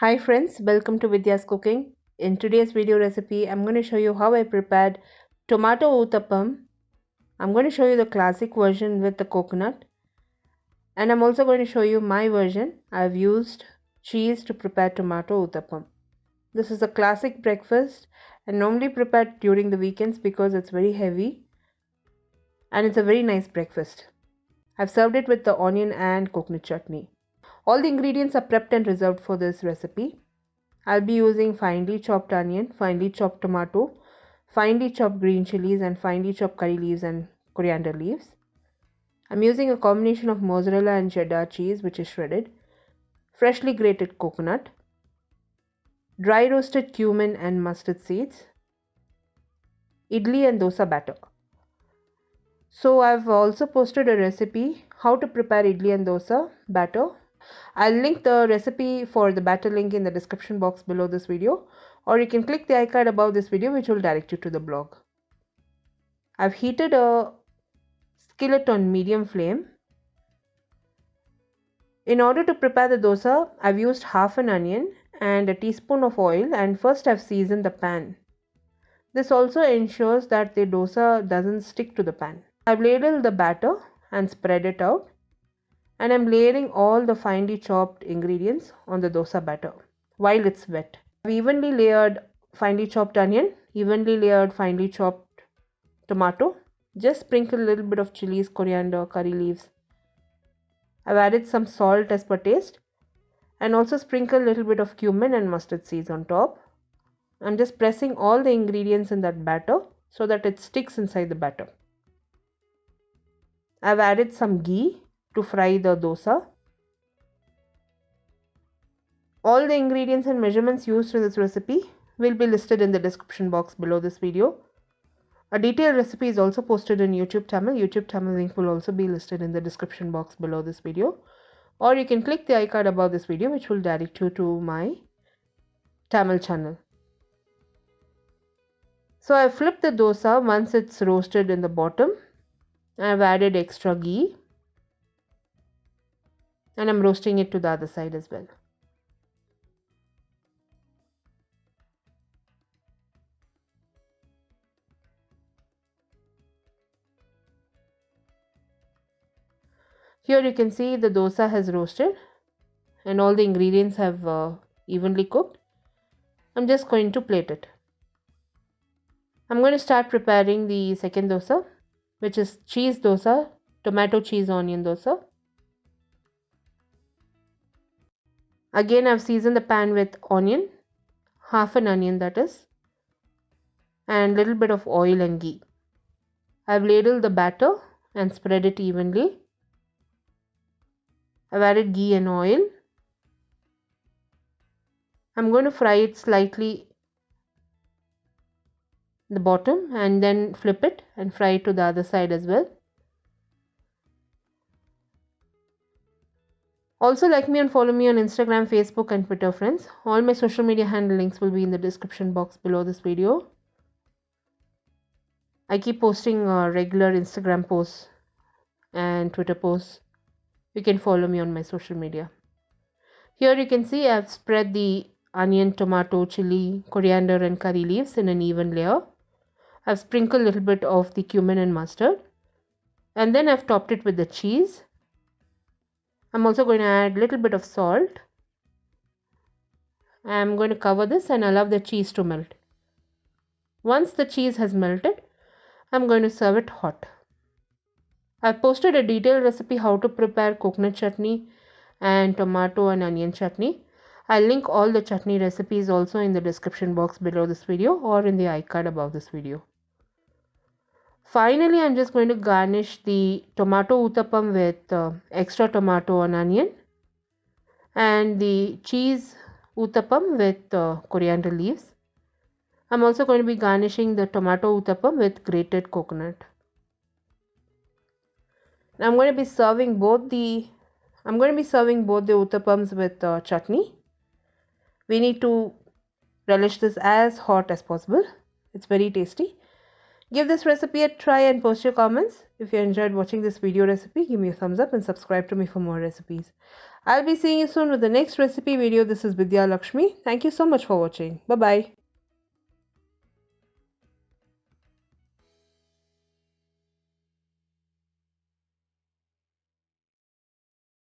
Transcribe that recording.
Hi friends, welcome to Vidyascooking. In today's video recipe, I'm going to show you how I prepared tomato Uthappam. I'm going to show you the classic version with the coconut. And I'm also going to show you my version. I've used cheese to prepare tomato Uthappam. This is a classic breakfast and normally prepared during the weekends because it's very heavy. And it's a very nice breakfast. I've served it with the onion and coconut chutney. All the ingredients are prepped and reserved for this recipe. I'll be using finely chopped onion, finely chopped tomato, finely chopped green chilies and finely chopped curry leaves and coriander leaves. I'm using a combination of mozzarella and cheddar cheese which is shredded, freshly grated coconut, dry roasted cumin and mustard seeds, idli and dosa batter. So I've also posted a recipe how to prepare idli and dosa batter. I'll link the recipe for the batter link in the description box below this video, or you can click the icon above this video which will direct you to the blog. I've heated a skillet on medium flame. In order to prepare the dosa, I've used half an onion and a teaspoon of oil, and first I've seasoned the pan. This also ensures that the dosa doesn't stick to the pan. I've ladled the batter and spread it out. And I'm layering all the finely chopped ingredients on the dosa batter while it's wet. I've evenly layered finely chopped onion, evenly layered finely chopped tomato. Just sprinkle a little bit of chilies, coriander, curry leaves. I've added some salt as per taste and also sprinkle a little bit of cumin and mustard seeds on top. I'm just pressing all the ingredients in that batter so that it sticks inside the batter. I've added some ghee to fry the dosa. All the ingredients and measurements used in this recipe will be listed in the description box below this video. A detailed recipe is also posted in YouTube Tamil. YouTube Tamil link will also be listed in the description box below this video. Or you can click the icon above this video which will direct you to my Tamil channel. So I flipped the dosa once it's roasted in the bottom. I've added extra ghee. And I'm roasting it to the other side as well. Here you can see the dosa has roasted and all the ingredients have evenly cooked. I'm just going to plate it. I'm going to start preparing the second dosa, which is cheese dosa, tomato cheese onion dosa. Again, I've seasoned the pan with onion, half an onion that is, and little bit of oil and ghee. I've ladled the batter and spread it evenly. I've added ghee and oil. I'm going to fry it slightly the bottom and then flip it and fry it to the other side as well. Also like me and follow me on Instagram, Facebook and Twitter friends. All my social media handle links will be in the description box below this video. I keep posting regular Instagram posts and Twitter posts. You can follow me on my social media. Here you can see I've spread the onion, tomato, chili, coriander and curry leaves in an even layer. I've sprinkled a little bit of the cumin and mustard. And then I've topped it with the cheese. I'm also going to add a little bit of salt. I'm going to cover this and allow the cheese to melt. Once the cheese has melted, I'm going to serve it hot. I've posted a detailed recipe how to prepare coconut chutney and tomato and onion chutney. I'll link all the chutney recipes also in the description box below this video or in the icon above this video. Finally, I'm just going to garnish the tomato Uthappam with extra tomato and onion and the cheese Uthappam with coriander leaves. I'm also going to be garnishing the tomato Uthappam with grated coconut. I'm going to be serving both the Uthappams with chutney. We need to relish this as hot as possible. It's very tasty. Give this recipe a try and post your comments. If you enjoyed watching this video recipe, give me a thumbs up and subscribe to me for more recipes. I'll be seeing you soon with the next recipe video. This is Vidya Lakshmi. Thank you so much for watching. Bye bye.